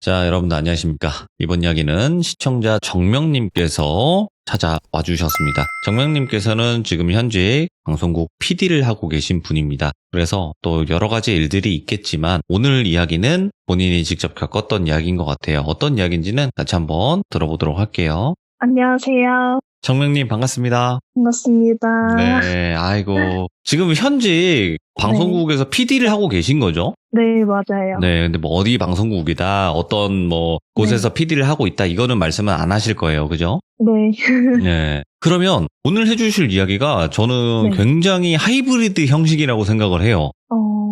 자, 여러분들 안녕하십니까. 이번 이야기는 시청자 정명님께서 찾아와 주셨습니다. 정명님께서는 지금 현재 방송국 PD를 하고 계신 분입니다. 그래서 또 여러 가지 일들이 있겠지만 오늘 이야기는 본인이 직접 겪었던 이야기인 것 같아요. 어떤 이야기인지는 같이 한번 들어보도록 할게요. 안녕하세요. 정명님 반갑습니다. 반갑습니다. 네, 아이고. 지금 현재 방송국에서 PD를 하고 계신 거죠? 네, 맞아요. 네, 근데 뭐 어디 방송국이다, 어떤 뭐 곳에서 PD를 하고 있다, 이거는 말씀은 안 하실 거예요. 그죠? 네. 네. 그러면 오늘 해주실 이야기가 저는 네. 굉장히 하이브리드 형식이라고 생각을 해요.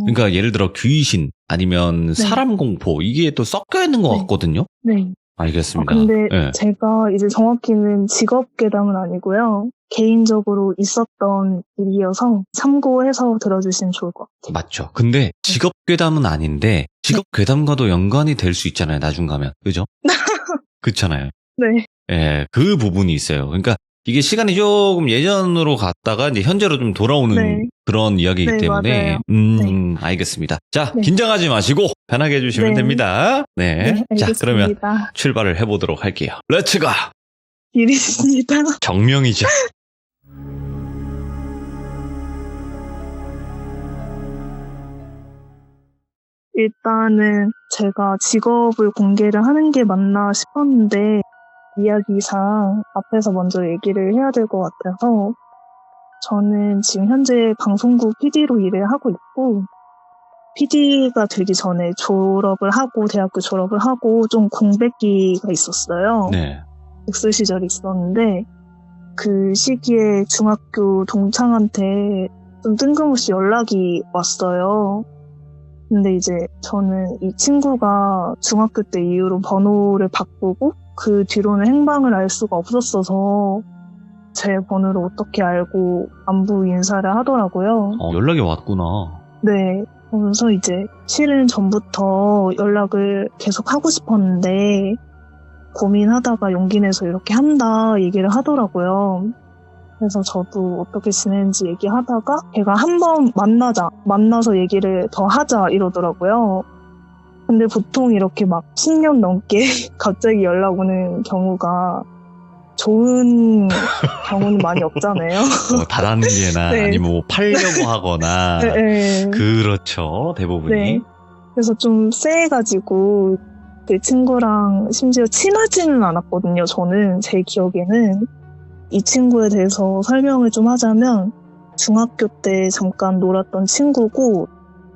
그러니까 예를 들어 귀신 아니면 사람 공포 이게 또 섞여 있는 것 네. 같거든요. 네. 알겠습니다. 근데 네. 제가 이제 정확히는 직업 괴담은 아니고요. 개인적으로 있었던 일이어서 참고해서 들어주시면 좋을 것 같아요. 맞죠. 근데 직업 괴담은 아닌데 직업 괴담과도 연관이 될 수 있잖아요. 나중 가면. 그죠? 그렇잖아요. 네. 예, 그 부분이 있어요. 그러니까 이게 시간이 조금 예전으로 갔다가 이제 현재로 좀 돌아오는 네. 그런 이야기이기 네, 때문에 맞아요. 알겠습니다. 자, 네. 긴장하지 마시고 편하게 해주시면 네. 됩니다. 네. 네, 자, 그러면 알겠습니다. 출발을 해보도록 할게요. 렛츠가! 일이십니다. 정명이죠. 일단은 제가 직업을 공개를 하는 게 맞나 싶었는데 이야기상 앞에서 먼저 얘기를 해야 될 것 같아서 저는 지금 현재 방송국 PD로 일을 하고 있고 PD가 되기 전에 대학교 졸업을 하고 좀 공백기가 있었어요. 네. 백수 시절이 있었는데 그 시기에 중학교 동창한테 좀 뜬금없이 연락이 왔어요. 근데 이제 저는 이 친구가 중학교 때 이후로 번호를 바꾸고 그 뒤로는 행방을 알 수가 없었어서 제 번호를 어떻게 알고 안부 인사를 하더라고요. 연락이 왔구나. 네. 그래서 이제 실은 전부터 연락을 계속 하고 싶었는데 고민하다가 용기 내서 이렇게 한다 얘기를 하더라고요. 그래서 저도 어떻게 지내는지 얘기하다가 걔가 한번 만나서 얘기를 더 하자 이러더라고요. 근데 보통 이렇게 막 10년 넘게 갑자기 연락 오는 경우가 좋은 경우는 많이 없잖아요. 다단계나 네. 아니면 뭐 팔려고 하거나 네. 그렇죠. 대부분이. 네. 그래서 좀 쎄해가지고 그 친구랑 심지어 친하지는 않았거든요. 저는 제 기억에는. 이 친구에 대해서 설명을 좀 하자면 중학교 때 잠깐 놀았던 친구고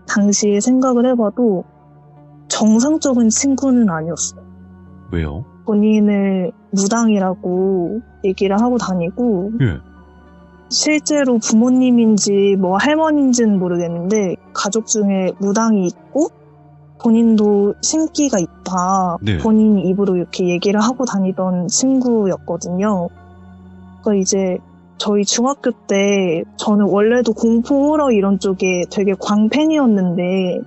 당시에 생각을 해봐도 정상적인 친구는 아니었어요. 왜요? 본인을 무당이라고 얘기를 하고 다니고 예. 실제로 부모님인지 뭐 할머니인지는 모르겠는데 가족 중에 무당이 있고 본인도 신기가 있다. 네. 본인 입으로 이렇게 얘기를 하고 다니던 친구였거든요. 그러니까 이제 저희 중학교 때 저는 원래도 공포 호러 이런 쪽에 되게 광팬이었는데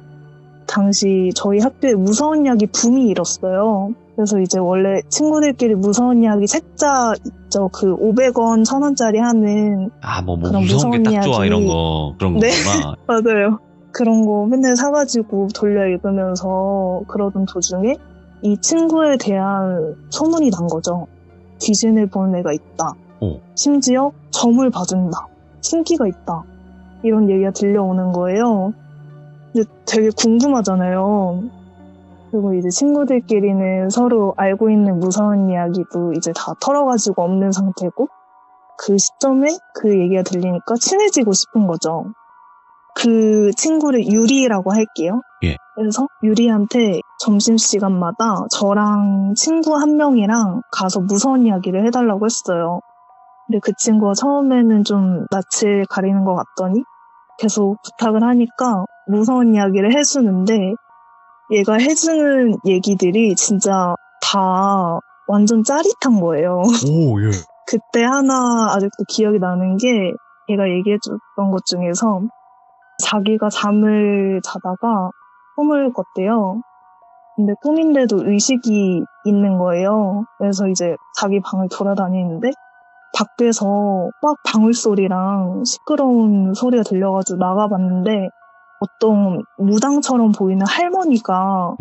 당시 저희 학교에 무서운 이야기 붐이 일었어요. 그래서 이제 원래 친구들끼리 무서운 이야기 책자 있죠. 그 500원, 1000원짜리 하는 뭐 그런 무서운 게 딱 무서운 좋아 이야기. 이런 거 그런 네. 거구나. 맞아요. 그런 거 맨날 사가지고 돌려 읽으면서 그러던 도중에 이 친구에 대한 소문이 난 거죠. 귀신을 보는 애가 있다. 심지어 점을 봐준다. 신기가 있다. 이런 얘기가 들려오는 거예요. 근데 되게 궁금하잖아요. 그리고 이제 친구들끼리는 서로 알고 있는 무서운 이야기도 이제 다 털어가지고 없는 상태고 그 시점에 그 얘기가 들리니까 친해지고 싶은 거죠. 그 친구를 유리라고 할게요. 예. 그래서 유리한테 점심시간마다 저랑 친구 한 명이랑 가서 무서운 이야기를 해달라고 했어요. 근데 그 친구가 처음에는 좀 낯을 가리는 것 같더니 계속 부탁을 하니까 무서운 이야기를 해주는데 얘가 해주는 얘기들이 진짜 다 완전 짜릿한 거예요. 오, 예. 그때 하나 아직도 기억이 나는 게 얘가 얘기해줬던 것 중에서 자기가 잠을 자다가 꿈을 꿨대요. 근데 꿈인데도 의식이 있는 거예요. 그래서 이제 자기 방을 돌아다니는데 밖에서 막 방울소리랑 시끄러운 소리가 들려가지고 나가봤는데 어떤 무당처럼 보이는 할머니가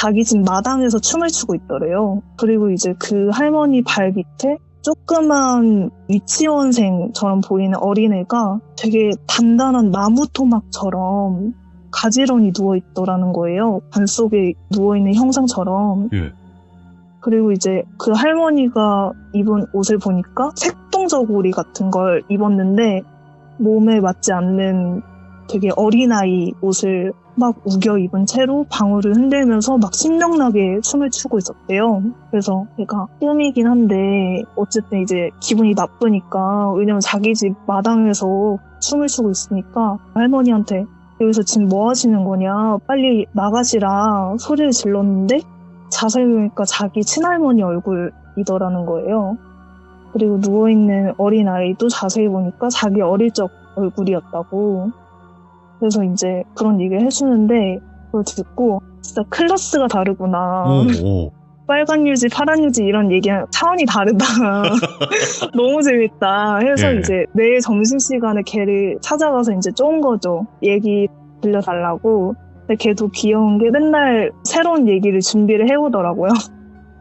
자기 집 마당에서 춤을 추고 있더래요. 그리고 이제 그 할머니 발 밑에 조그만 유치원생처럼 보이는 어린애가 되게 단단한 나무 토막처럼 가지런히 누워있더라는 거예요. 반 속에 누워있는 형상처럼. 예. 그리고 이제 그 할머니가 입은 옷을 보니까 색동저고리 같은 걸 입었는데 몸에 맞지 않는 되게 어린아이 옷을 막 우겨 입은 채로 방울을 흔들면서 막 신명나게 춤을 추고 있었대요. 그래서 제가 꿈이긴 한데 어쨌든 이제 기분이 나쁘니까, 왜냐면 자기 집 마당에서 춤을 추고 있으니까 할머니한테 여기서 지금 뭐 하시는 거냐, 빨리 나가시라 소리를 질렀는데 자세히 보니까 자기 친할머니 얼굴이더라는 거예요. 그리고 누워있는 어린아이도 자세히 보니까 자기 어릴 적 얼굴이었다고. 그래서 이제 그런 얘기를 해주는데 그걸 듣고 진짜 클래스가 다르구나. 오. 빨간 유지, 파란 유지 이런 얘기랑 차원이 다르다. 너무 재밌다 해서 예. 이제 내일 점심시간에 걔를 찾아가서 이제 쫀 거죠. 얘기 들려달라고. 근데 걔도 귀여운 게 맨날 새로운 얘기를 준비를 해오더라고요.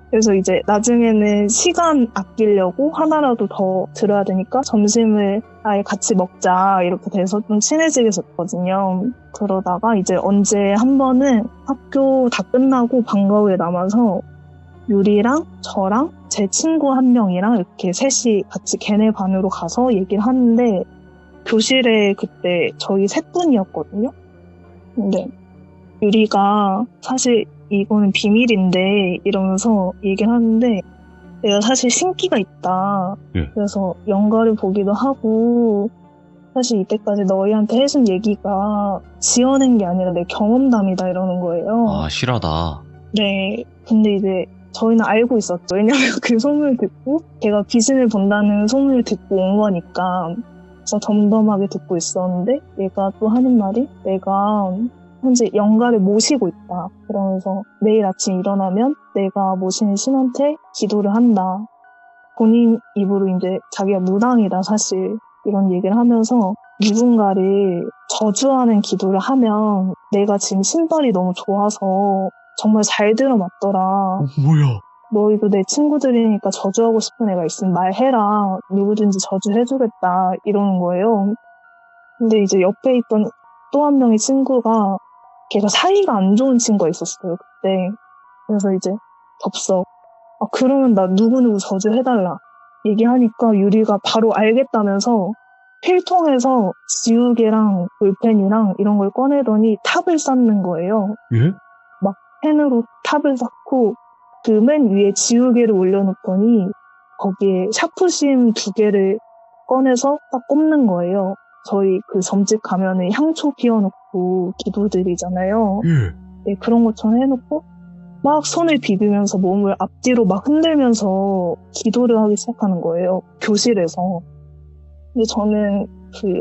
그래서 이제 나중에는 시간 아끼려고 하나라도 더 들어야 되니까 점심을 아예 같이 먹자 이렇게 돼서 좀 친해지게 됐거든요. 그러다가 이제 언제 한 번은 학교 다 끝나고 방과후에 남아서 유리랑 저랑 제 친구 한 명이랑 이렇게 셋이 같이 걔네 반으로 가서 얘기를 하는데, 교실에 그때 저희 셋 분이었거든요. 근데 유리가 사실 이거는 비밀인데 이러면서 얘기를 하는데, 내가 사실 신기가 있다. 예. 그래서 연가를 보기도 하고, 사실 이때까지 너희한테 해준 얘기가 지어낸 게 아니라 내 경험담이다 이러는 거예요. 아, 실하다. 네. 근데 이제 저희는 알고 있었죠. 왜냐면 그 소문을 듣고 걔가 귀신을 본다는 소문을 듣고 온 거니까. 그래서 덤덤하게 듣고 있었는데 얘가 또 하는 말이, 내가 현재 영가를 모시고 있다. 그러면서 내일 아침 일어나면 내가 모시는 신한테 기도를 한다. 본인 입으로 이제 자기가 무당이다 사실 이런 얘기를 하면서, 누군가를 저주하는 기도를 하면 내가 지금 신발이 너무 좋아서 정말 잘 들어맞더라. 뭐야? 너희도 내 친구들이니까 저주하고 싶은 애가 있으면 말해라. 누구든지 저주해주겠다. 이러는 거예요. 근데 이제 옆에 있던 또 한 명의 친구가, 걔가 사이가 안 좋은 친구가 있었어요, 그때. 그래서 이제 덥석, 그러면 나 누구누구 저주해달라 얘기하니까 유리가 바로 알겠다면서 필통에서 지우개랑 볼펜이랑 이런 걸 꺼내더니 탑을 쌓는 거예요. 예? 펜으로 탑을 쌓고 그 맨 위에 지우개를 올려놓더니 거기에 샤프심 2개를 꺼내서 딱 꼽는 거예요. 저희 그 점집 가면은 향초 피워놓고 기도드리잖아요. 예. 네, 그런 것처럼 해놓고 막 손을 비비면서 몸을 앞뒤로 막 흔들면서 기도를 하기 시작하는 거예요. 교실에서. 근데 저는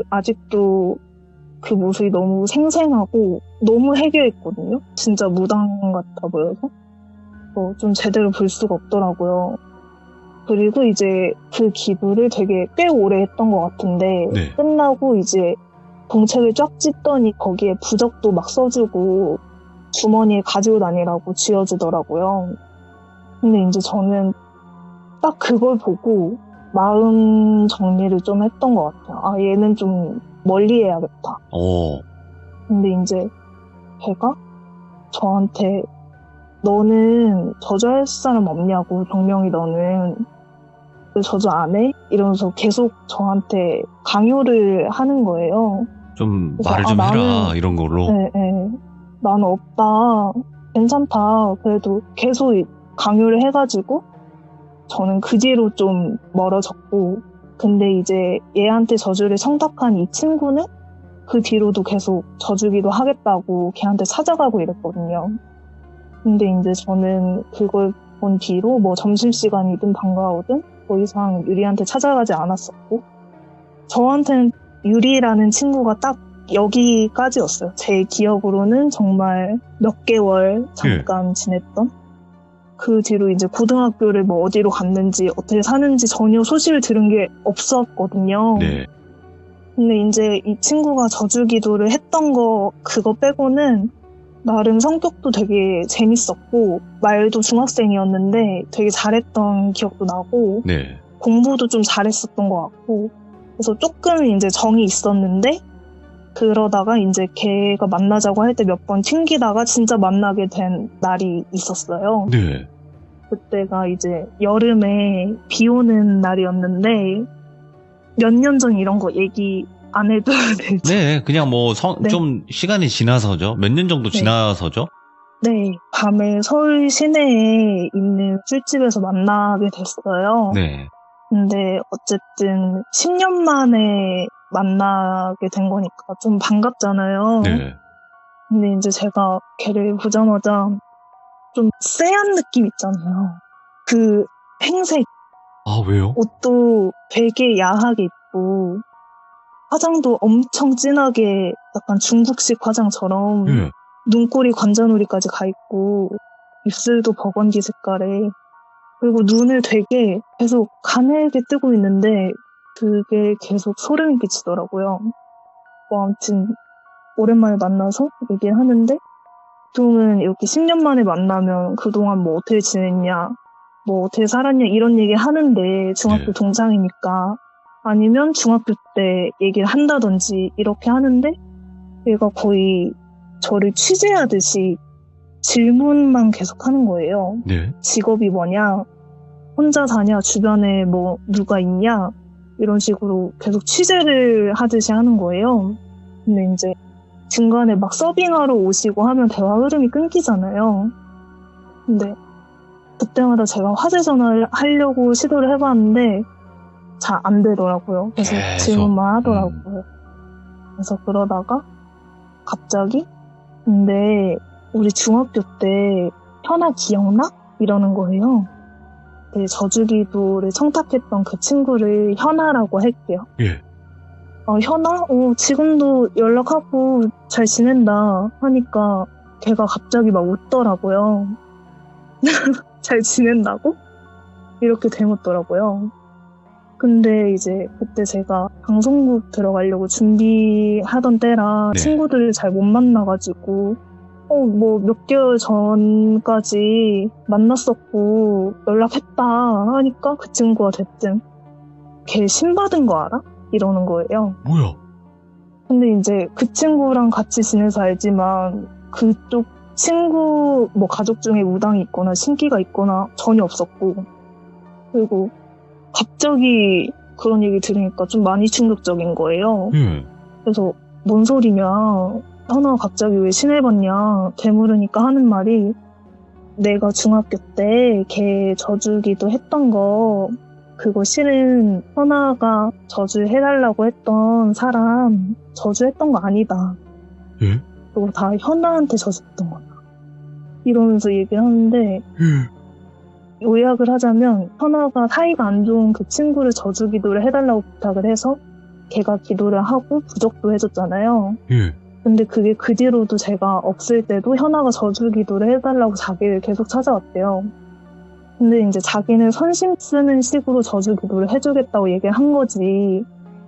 아직도 그 모습이 너무 생생하고 너무 해괴했거든요. 진짜 무당 같아 보여서 좀 제대로 볼 수가 없더라고요. 그리고 이제 그 기도를 되게 꽤 오래 했던 것 같은데, 네. 끝나고 이제 봉책을 쫙 찢더니 거기에 부적도 막 써주고 주머니에 가지고 다니라고 쥐어주더라고요. 근데 이제 저는 딱 그걸 보고 마음 정리를 좀 했던 것 같아요. 얘는 좀 멀리 해야겠다. 근데 이제 걔가 저한테, 너는 저주할 사람 없냐고, 정명이 너는 왜 저주 안 해? 이러면서 계속 저한테 강요를 하는 거예요. 좀 그래서, 말을 좀 해라 이런 걸로. 네. 나는 없다. 괜찮다. 그래도 계속 강요를 해가지고 저는 그 뒤로 좀 멀어졌고, 근데 이제 얘한테 저주를 청탁한 이 친구는 그 뒤로도 계속 저주기도 하겠다고 걔한테 찾아가고 이랬거든요. 근데 이제 저는 그걸 본 뒤로 뭐 점심시간이든 방과후든 더 이상 유리한테 찾아가지 않았었고, 저한테는 유리라는 친구가 딱 여기까지였어요. 제 기억으로는 정말 몇 개월 잠깐 지냈던. 그 뒤로 이제 고등학교를 뭐 어디로 갔는지 어떻게 사는지 전혀 소식을 들은 게 없었거든요. 네. 근데 이제 이 친구가 저주 기도를 했던 거 그거 빼고는 나름 성격도 되게 재밌었고 말도 중학생이었는데 되게 잘했던 기억도 나고 네. 공부도 좀 잘했었던 것 같고 그래서 조금 이제 정이 있었는데 그러다가 이제 걔가 만나자고 할 때 몇 번 튕기다가 진짜 만나게 된 날이 있었어요. 네. 그때가 이제 여름에 비 오는 날이었는데 몇 년 전 이런 거 얘기 안 해도 되죠? 네, 그냥 뭐 네. 좀 시간이 지나서죠. 몇 년 정도 네. 지나서죠. 네, 밤에 서울 시내에 있는 술집에서 만나게 됐어요. 네. 근데 어쨌든 10년 만에 만나게 된 거니까 좀 반갑잖아요. 네. 근데 이제 제가 걔를 보자마자 좀 쎄한 느낌 있잖아요. 그 행색, 아, 왜요? 옷도 되게 야하게 입고 화장도 엄청 진하게 약간 중국식 화장처럼 네. 눈꼬리 관자놀이까지 가 있고 입술도 버건디 색깔에 그리고 눈을 되게 계속 가늘게 뜨고 있는데 그게 계속 소름이 끼치더라고요. 뭐 아무튼 오랜만에 만나서 얘기를 하는데 보통은 이렇게 10년 만에 만나면 그동안 뭐 어떻게 지냈냐 뭐 어떻게 살았냐 이런 얘기 하는데 중학교 네. 동창이니까 아니면 중학교 때 얘기를 한다든지 이렇게 하는데 얘가 거의 저를 취재하듯이 질문만 계속 하는 거예요. 네. 직업이 뭐냐, 혼자 사냐, 주변에 뭐 누가 있냐 이런 식으로 계속 취재를 하듯이 하는 거예요. 근데 이제 중간에 막 서빙하러 오시고 하면 대화 흐름이 끊기잖아요. 근데 그때마다 제가 화제 전화를 하려고 시도를 해봤는데 잘 안 되더라고요. 계속 계속. 질문만 하더라고요. 그래서 그러다가 갑자기 근데 우리 중학교 때 현아 기억나? 이러는 거예요. 네, 저주기도를 청탁했던 그 친구를 현아라고 할게요. 예. 현아? 지금도 연락하고 잘 지낸다 하니까 걔가 갑자기 막 웃더라고요. 잘 지낸다고? 이렇게 되묻더라고요. 근데 이제 그때 제가 방송국 들어가려고 준비하던 때라 네. 친구들을 잘 못 만나가지고 뭐 몇 개월 전까지 만났었고 연락했다 하니까 그 친구가 대뜸 걔 신받은 거 알아? 이러는 거예요. 뭐야? 근데 이제 그 친구랑 같이 지내서 알지만 그쪽 친구 뭐 가족 중에 무당이 있거나 신기가 있거나 전혀 없었고 그리고 갑자기 그런 얘기 들으니까 좀 많이 충격적인 거예요. 그래서 뭔 소리냐 현아가 갑자기 왜 신해봤냐 걔 물으니까 하는 말이 내가 중학교 때 걔 저주기도 했던 거 그거 실은 현아가 저주해달라고 했던 사람 저주했던 거 아니다. 예? 그거 다 현아한테 저주했던 거다. 이러면서 얘기를 하는데 요약을 하자면 현아가 사이가 안 좋은 그 친구를 저주기도를 해달라고 부탁을 해서 걔가 기도를 하고 부적도 해줬잖아요. 예. 근데 그게 그 뒤로도 제가 없을 때도 현아가 저주기도를 해달라고 자기를 계속 찾아왔대요. 근데 이제 자기는 선심 쓰는 식으로 저주기도를 해주겠다고 얘기를 한 거지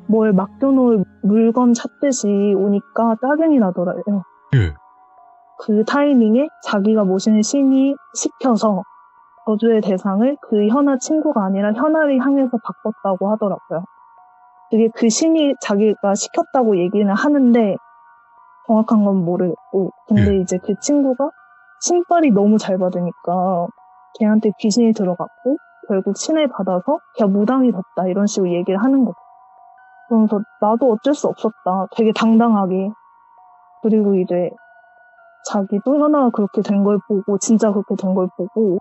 뭘 맡겨놓을 물건 찾듯이 오니까 짜증이 나더라고요. 예. 그 타이밍에 자기가 모시는 신이 시켜서 저주의 대상을 그 현아 친구가 아니라 현아를 향해서 바꿨다고 하더라고요. 그게 그 신이 자기가 시켰다고 얘기는 하는데 정확한 건 모르겠고 근데 이제 그 친구가 신발이 너무 잘 받으니까 걔한테 귀신이 들어갔고 결국 신을 받아서 걔가 무당이 됐다 이런 식으로 얘기를 하는 거죠. 그러면서 나도 어쩔 수 없었다. 되게 당당하게. 그리고 이제 자기도 현아가 그렇게 된 걸 보고 진짜 그렇게 된 걸 보고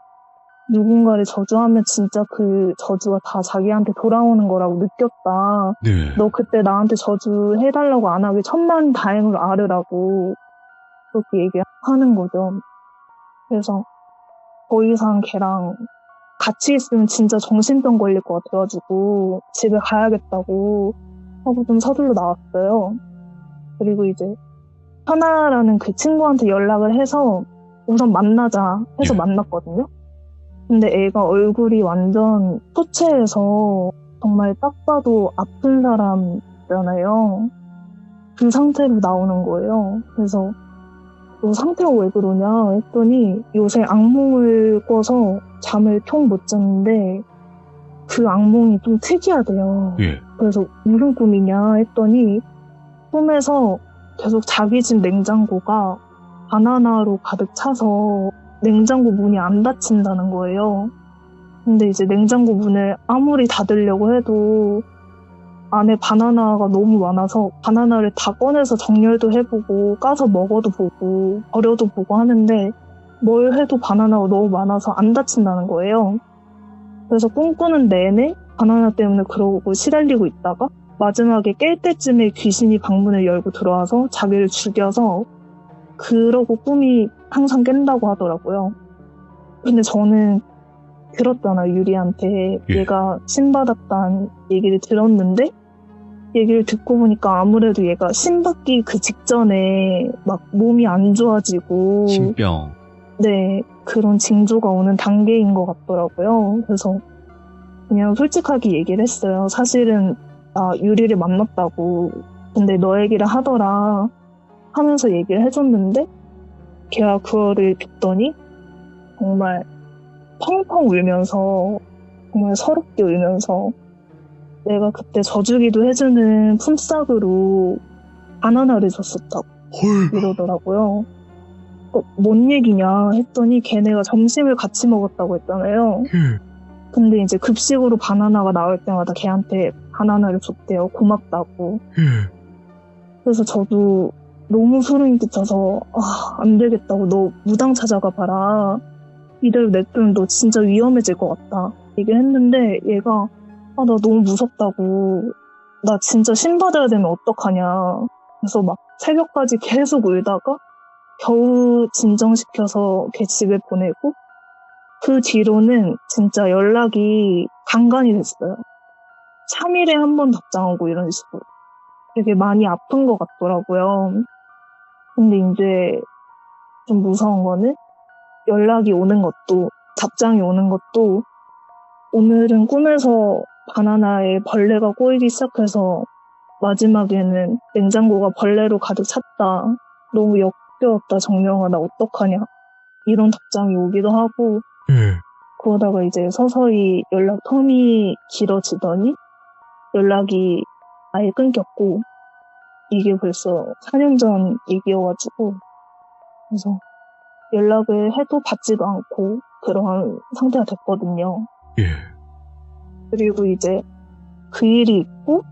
누군가를 저주하면 진짜 그 저주가 다 자기한테 돌아오는 거라고 느꼈다. 네. 너 그때 나한테 저주해달라고 안 하길 천만다행으로 알으라고 그렇게 얘기하는 거죠. 그래서 더 이상 걔랑 같이 있으면 진짜 정신병 걸릴 것 같아가지고 집에 가야겠다고 하고 좀 서둘러 나왔어요. 그리고 이제 현아라는 그 친구한테 연락을 해서 우선 만나자 해서 만났거든요. 근데 애가 얼굴이 완전 초췌해서 정말 딱 봐도 아픈 사람이잖아요. 그 상태로 나오는 거예요. 그래서 너 상태가 왜 그러냐 했더니 요새 악몽을 꿔서 잠을 통 못 잤는데 그 악몽이 좀 특이하대요. 예. 그래서 무슨 꿈이냐 했더니 꿈에서 계속 자기 집 냉장고가 바나나로 가득 차서 냉장고 문이 안 닫힌다는 거예요. 근데 이제 냉장고 문을 아무리 닫으려고 해도 안에 바나나가 너무 많아서 바나나를 다 꺼내서 정렬도 해보고 까서 먹어도 보고 버려도 보고 하는데 뭘 해도 바나나가 너무 많아서 안 닫힌다는 거예요. 그래서 꿈꾸는 내내 바나나 때문에 그러고 시달리고 있다가 마지막에 깰 때쯤에 귀신이 방문을 열고 들어와서 자기를 죽여서 그러고 꿈이 항상 깬다고 하더라고요. 근데 저는 들었잖아요, 유리한테. 예. 얘가 신받았다는 얘기를 들었는데 얘기를 듣고 보니까 아무래도 얘가 신받기 그 직전에 막 몸이 안 좋아지고 신병. 네, 그런 징조가 오는 단계인 것 같더라고요. 그래서 그냥 솔직하게 얘기를 했어요. 사실은 나 유리를 만났다고. 근데 너 얘기를 하더라 하면서 얘기를 해줬는데 걔가 그거를 듣더니 정말 펑펑 울면서 정말 서럽게 울면서 내가 그때 져주기도 해주는 품삯으로 바나나를 줬었다고 헐. 이러더라고요. 뭔 얘기냐 했더니 걔네가 점심을 같이 먹었다고 했잖아요. 근데 이제 급식으로 바나나가 나올 때마다 걔한테 바나나를 줬대요. 고맙다고. 그래서 저도 너무 소름이 끼쳐서 안 되겠다고. 너 무당 찾아가 봐라. 이대로 냅두면 너 진짜 위험해질 것 같다. 얘기를 했는데 얘가 나 너무 무섭다고. 나 진짜 신받아야 되면 어떡하냐. 그래서 막 새벽까지 계속 울다가 겨우 진정시켜서 걔 집에 보내고 그 뒤로는 진짜 연락이 간간이 됐어요. 3일에 한 번 답장하고 이런 식으로. 되게 많이 아픈 것 같더라고요. 근데 이제 좀 무서운 거는 연락이 오는 것도 답장이 오는 것도 오늘은 꿈에서 바나나에 벌레가 꼬이기 시작해서 마지막에는 냉장고가 벌레로 가득 찼다. 너무 역겨웠다 정명아 나 어떡하냐. 이런 답장이 오기도 하고 그러다가 이제 서서히 연락 텀이 길어지더니 연락이 아예 끊겼고 이게 벌써 4년 전 얘기여가지고 그래서 연락을 해도 받지도 않고 그런 상태가 됐거든요. 예. 그리고 이제 그 일이 있고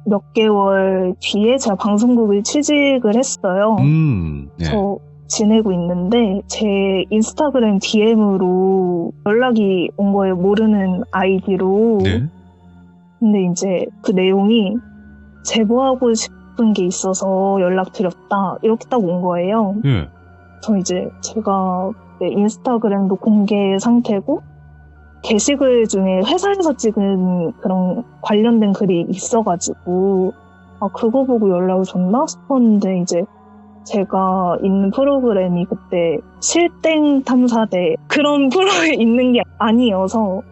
몇 개월 뒤에 제가 방송국을 취직을 했어요. 네. 저 지내고 있는데 제 인스타그램 DM으로 연락이 온 거예요. 모르는 아이디로. 네. 근데 이제 그 내용이 제보하고 싶은 게 있어서 연락드렸다. 이렇게 딱 온 거예요. 예. 저 이제 제가 인스타그램도 공개 상태고 게시글 중에 회사에서 찍은 그런 관련된 글이 있어가지고 그거 보고 연락을 줬나 싶었는데 이제 제가 있는 프로그램이 그때 실땡 탐사대 그런 프로에 있는 게 아니어서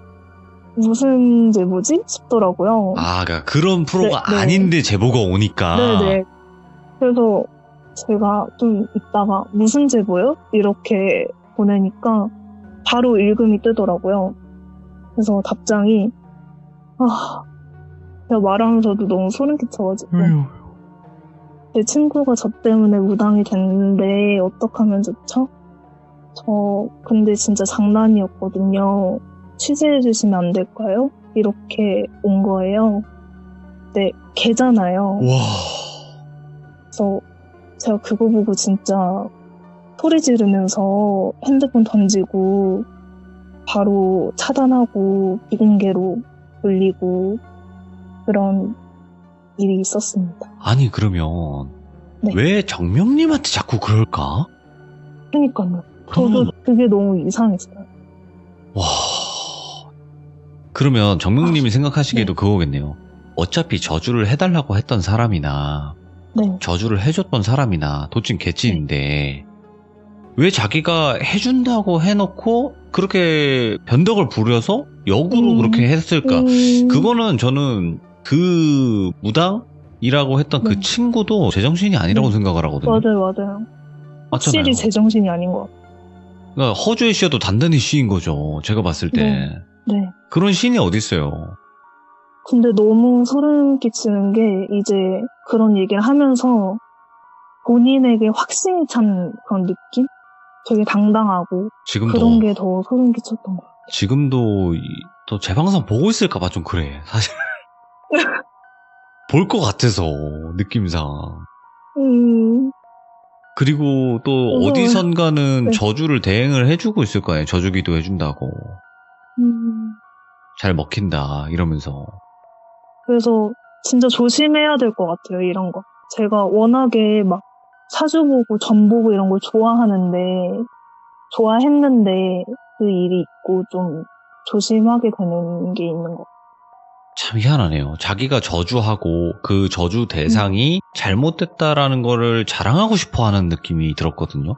무슨 제보지 싶더라고요. 그러니까 그런 프로가 네. 아닌데 제보가 오니까. 네네. 그래서 제가 좀 있다가 무슨 제보요? 이렇게 보내니까 바로 읽음이 뜨더라고요. 그래서 답장이 제가 말하면서도 너무 소름 끼쳐가지고 제 친구가 저 때문에 무당이 됐는데 어떡하면 좋죠? 저 근데 진짜 장난이었거든요. 취재해주시면 안 될까요? 이렇게 온 거예요. 네, 걔잖아요. 와. 그래서 제가 그거 보고 진짜 소리 지르면서 핸드폰 던지고 바로 차단하고 비공개로 돌리고 그런 일이 있었습니다. 아니 그러면 네. 왜 정명님한테 자꾸 그럴까? 그러니까요. 저도 그게 너무 이상했어요. 와. 그러면 정명님이 생각하시기에도 네. 그거겠네요. 어차피 저주를 해달라고 했던 사람이나 네. 저주를 해줬던 사람이나 도찐 개찐인데 왜 자기가 해준다고 해놓고 그렇게 변덕을 부려서 역으로 그렇게 했을까? 그거는 저는 그 무당이라고 했던 그 네. 친구도 제정신이 아니라고 네. 생각을 하거든요. 맞아요. 확실히 맞잖아요. 제정신이 아닌 것 같아요. 그러니까 허주의 씨도 단단히 씨인 거죠. 제가 봤을 때. 네. 네. 그런 시인이 어딨어요. 근데 너무 소름 끼치는 게 이제 그런 얘기를 하면서 본인에게 확신이 찬 그런 느낌? 되게 당당하고 지금도 그런 게 더 소름 끼쳤던 것 같아요. 지금도 또 제 방송 보고 있을까봐 좀 그래. 사실 볼 것 같아서 느낌상. 그리고 또 무서워요. 어디선가는 네. 저주를 대행을 해주고 있을 거예요. 저주기도 해준다고. 잘 먹힌다 이러면서. 그래서 진짜 조심해야 될 것 같아요, 이런 거. 제가 워낙에 막 사주 보고 점 보고 이런 걸 좋아했는데 그 일이 있고 좀 조심하게 되는 게 있는 것 같아요. 참 희한하네요. 자기가 저주하고 그 저주 대상이 잘못됐다라는 거를 자랑하고 싶어 하는 느낌이 들었거든요.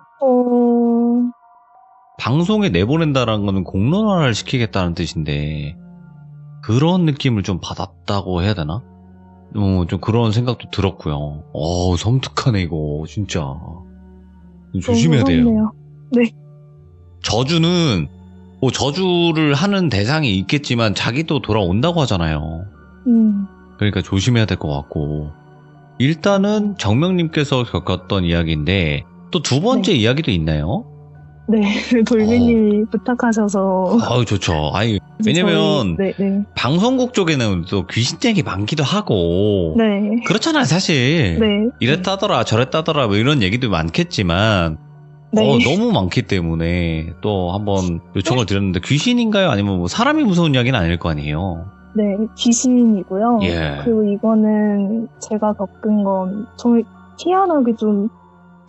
방송에 내보낸다라는 거는 공론화를 시키겠다는 뜻인데 그런 느낌을 좀 받았다고 해야 되나? 좀 그런 생각도 들었고요. 섬뜩하네 이거 진짜. 조심해야 돼요. 무섭네요. 네. 저주는 뭐 저주를 하는 대상이 있겠지만 자기도 돌아온다고 하잖아요. 그러니까 조심해야 될 것 같고 일단은 정명님께서 겪었던 이야기인데 또 두 번째 네. 이야기도 있나요? 네, 돌비님이 부탁하셔서. 아유, 좋죠. 왜냐면, 네. 방송국 쪽에는 또 귀신 얘기 많기도 하고, 네. 그렇잖아요, 사실. 네. 이랬다더라, 저랬다더라, 뭐 이런 얘기도 많겠지만, 네. 너무 많기 때문에 또 한번 요청을 드렸는데, 귀신인가요? 아니면 뭐 사람이 무서운 이야기는 아닐 거 아니에요? 네, 귀신이고요. 예. 그리고 이거는 제가 겪은 건 정말 희한하게 좀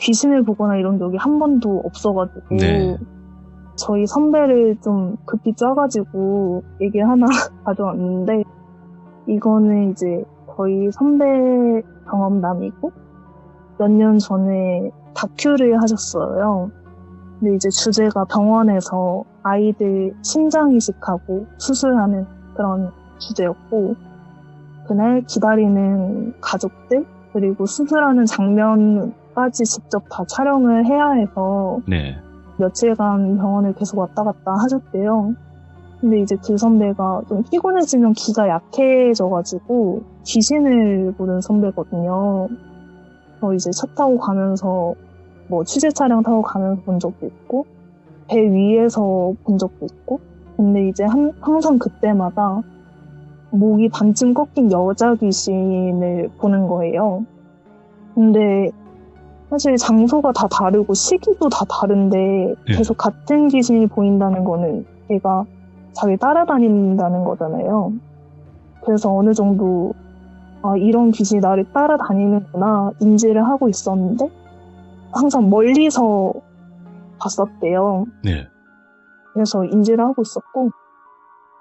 귀신을 보거나 이런 적이 한 번도 없어가지고 네. 저희 선배를 좀 급히 쪄가지고 얘기 하나 가져왔는데 이거는 이제 저희 선배 경험담이고 몇 년 전에 다큐를 하셨어요. 근데 이제 주제가 병원에서 아이들 심장 이식하고 수술하는 그런 주제였고 그날 기다리는 가족들 그리고 수술하는 장면까지 직접 다 촬영을 해야 해서 네. 며칠간 병원을 계속 왔다 갔다 하셨대요. 근데 이제 그 선배가 좀 피곤해지면 기가 약해져가지고 귀신을 보는 선배거든요. 그래서 이제 차 타고 가면서 뭐 취재 차량 타고 가면서 본 적도 있고 배 위에서 본 적도 있고 근데 이제 항상 그때마다 목이 반쯤 꺾인 여자 귀신을 보는 거예요. 근데 사실 장소가 다 다르고 시기도 다 다른데 계속 같은 귀신이 보인다는 거는 얘가 자기 따라다닌다는 거잖아요. 그래서 어느 정도 이런 귀신이 나를 따라다니는구나 인지를 하고 있었는데 항상 멀리서 봤었대요. 네. 그래서 인지를 하고 있었고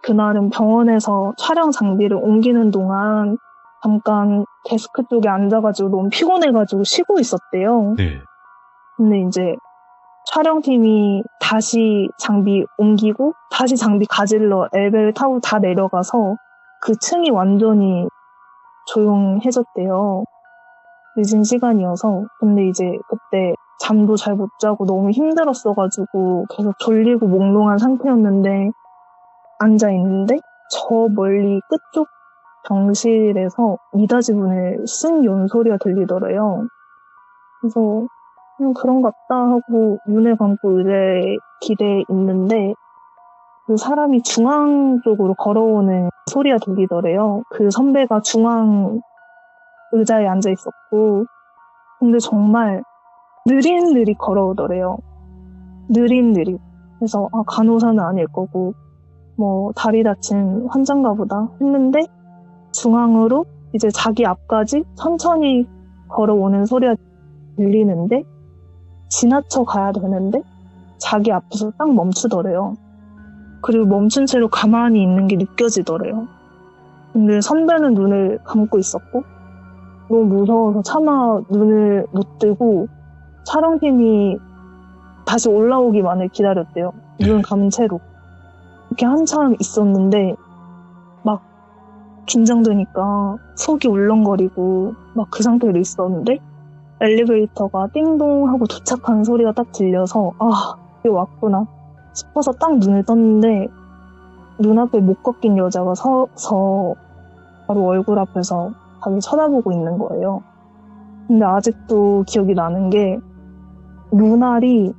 그날은 병원에서 촬영 장비를 옮기는 동안 잠깐 데스크 쪽에 앉아가지고 너무 피곤해가지고 쉬고 있었대요. 네. 근데 이제 촬영팀이 다시 장비 옮기고 다시 장비 가지러 엘베를 타고 다 내려가서 그 층이 완전히 조용해졌대요. 늦은 시간이어서. 근데 이제 그때 잠도 잘 못 자고 너무 힘들었어가지고 계속 졸리고 몽롱한 상태였는데 앉아있는데 저 멀리 끝쪽 병실에서 미닫이 문을 쓱 연 소리가 들리더래요. 그래서 그냥 그런 것 같다 하고 눈을 감고 의자에 기대에 있는데 그 사람이 중앙 쪽으로 걸어오는 소리가 들리더래요. 그 선배가 중앙 의자에 앉아 있었고 근데 정말 느릿느릿 걸어오더래요. 느릿느릿. 그래서 간호사는 아닐 거고 뭐 다리 다친 환자인가 보다 했는데 중앙으로 이제 자기 앞까지 천천히 걸어오는 소리가 들리는데 지나쳐 가야 되는데 자기 앞에서 딱 멈추더래요. 그리고 멈춘 채로 가만히 있는 게 느껴지더래요. 근데 선배는 눈을 감고 있었고 너무 무서워서 차마 눈을 못 뜨고 촬영팀이 다시 올라오기만을 기다렸대요. 눈 감은 채로. 이렇게 한참 있었는데 막 긴장되니까 속이 울렁거리고 막 그 상태로 있었는데 엘리베이터가 띵동 하고 도착하는 소리가 딱 들려서 아, 여기 왔구나 싶어서 딱 눈을 떴는데 눈앞에 못 꺾인 여자가 서서 바로 얼굴 앞에서 자기 쳐다보고 있는 거예요. 근데 아직도 기억이 나는 게 눈알이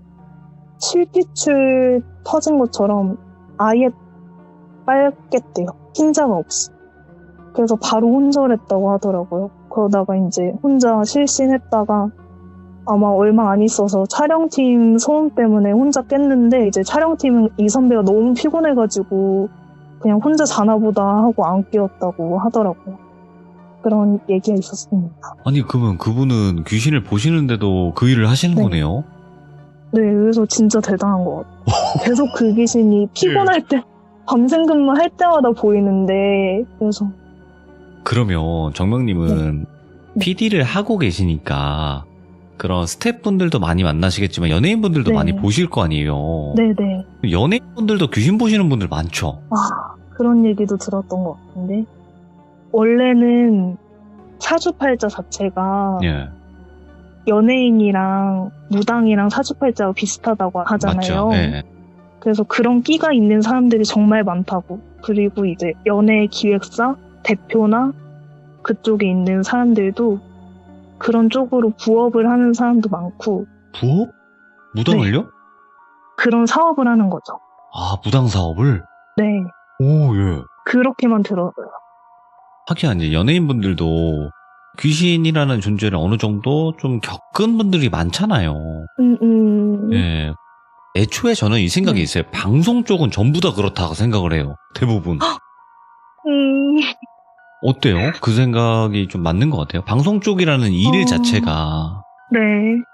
실핏줄 터진 것처럼 아예 빨갰대요. 흰자가 없이. 그래서 바로 혼절했다고 하더라고요. 그러다가 이제 혼자 실신했다가 아마 얼마 안 있어서 촬영팀 소음 때문에 혼자 깼는데 이제 촬영팀은 이 선배가 너무 피곤해가지고 그냥 혼자 자나 보다 하고 안 깨웠다고 하더라고요. 그런 얘기가 있었습니다. 아니 그러면 그분은 귀신을 보시는데도 그 일을 하시는 네. 거네요? 네, 그래서 진짜 대단한 것 같아요. 계속 그 귀신이 피곤할 때 밤샘 근무할 때마다 보이는데 그래서 그러면 정명님은 네. PD를 하고 계시니까 그런 스태프분들도 많이 만나시겠지만 연예인분들도 네. 많이 보실 거 아니에요? 네네. 연예인분들도 귀신 보시는 분들 많죠? 아, 그런 얘기도 들었던 것 같은데 원래는 사주팔자 자체가 예. 연예인이랑 무당이랑 사주팔자가 비슷하다고 하잖아요. 맞죠? 예. 그래서 그런 끼가 있는 사람들이 정말 많다고. 그리고 이제 연예 기획사 대표나 그쪽에 있는 사람들도 그런 쪽으로 부업을 하는 사람도 많고 부업? 무당을요? 그런 사업을 하는 거죠. 아, 무당 사업을? 네, 오, 예. 그렇게만 들어요. 하긴 이제 연예인분들도 귀신이라는 존재를 어느 정도 좀 겪은 분들이 많잖아요. 예. 애초에 저는 이 생각이 네. 있어요. 방송 쪽은 전부 다 그렇다고 생각을 해요. 대부분. 어때요? 그 생각이 좀 맞는 것 같아요. 방송 쪽이라는 일 자체가 네.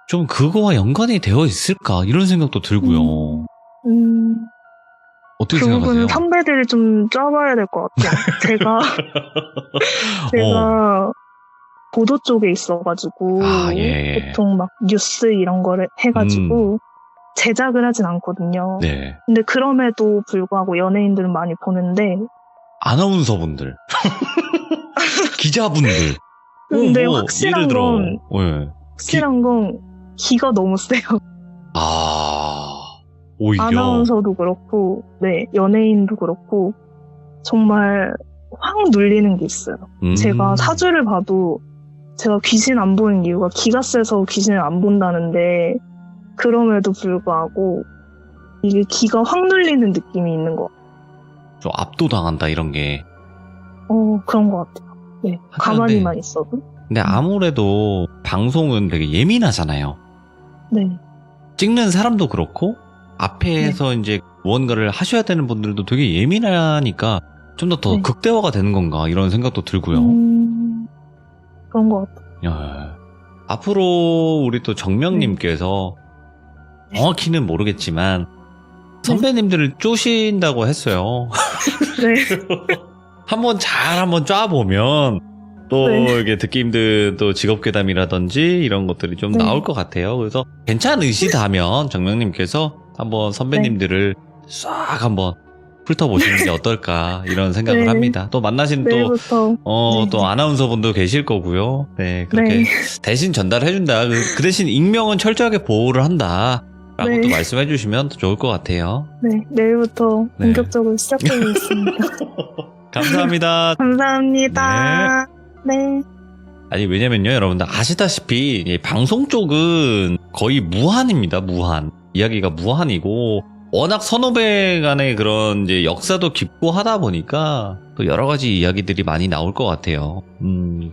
좀 그거와 연관이 되어 있을까? 이런 생각도 들고요. 어떻게 그 생각하세요? 부분은 선배들을 좀 쪄봐야 될 것 같아요. 제가 보도 쪽에 있어가지고 아, 예. 보통 막 뉴스 이런 거를 해가지고 제작을 하진 않거든요. 네. 근데 그럼에도 불구하고 연예인들은 많이 보는데 아나운서분들. 기자분들. 근데 뭐, 확실한 예를 들어, 건 예. 확실한 건 기가 너무 세요. 오히려. 아나운서도 그렇고 네 연예인도 그렇고 정말 확 눌리는 게 있어요. 제가 사주를 봐도 제가 귀신 안 보는 이유가 기가 세서 귀신을 안 본다는데 그럼에도 불구하고 이게 기가 확 눌리는 느낌이 있는 것 같아요. 좀 압도당한다 이런 게. 그런 것 같아요. 네, 가만히만 있어도. 근데 아무래도 방송은 되게 예민하잖아요. 네. 찍는 사람도 그렇고 앞에서 이제 무언가를 하셔야 되는 분들도 되게 예민하니까 좀 더 네. 극대화가 되는 건가 이런 생각도 들고요. 그런 것 같아요. 야, 앞으로 우리 또 정명님께서 정확히는 모르겠지만 선배님들을 쪼신다고 했어요. 네. 한번 쫙보면 또 이게 듣기 힘든 또 직업괴담이라든지 이런 것들이 좀 나올 것 같아요. 그래서 괜찮으시다면 정명님께서 한번 선배님들을 싹 한번 훑어보시는 게 어떨까 이런 생각을 합니다. 또 만나신 내일부터 또 아나운서분도 계실 거고요. 네, 그렇게 대신 전달해준다. 그 대신 익명은 철저하게 보호를 한다. 라고 또 말씀해 주시면 더 좋을 것 같아요. 네, 내일부터 본격적으로 시작해보겠습니다. 감사합니다. 감사합니다. 네. 아니, 왜냐면요, 여러분들 아시다시피 이 방송 쪽은 거의 무한입니다, 무한. 이야기가 무한이고, 워낙 선후배 간의 그런 이제 역사도 깊고 하다 보니까 또 여러 가지 이야기들이 많이 나올 것 같아요.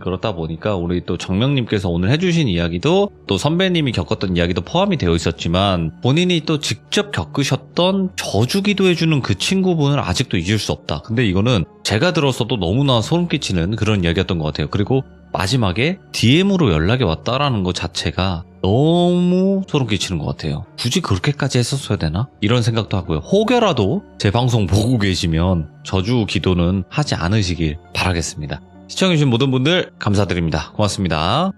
그렇다 보니까 우리 또 정명님께서 오늘 해주신 이야기도 또 선배님이 겪었던 이야기도 포함이 되어 있었지만 본인이 또 직접 겪으셨던 저주기도 해주는 그 친구분을 아직도 잊을 수 없다. 근데 이거는 제가 들었어도 너무나 소름 끼치는 그런 이야기였던 것 같아요. 그리고 마지막에 DM으로 연락이 왔다라는 것 자체가 너무 소름 끼치는 것 같아요. 굳이 그렇게까지 했었어야 되나? 이런 생각도 하고요. 혹여라도 제 방송 보고 계시면 저주 기도는 하지 않으시길 바라겠습니다. 시청해주신 모든 분들 감사드립니다. 고맙습니다.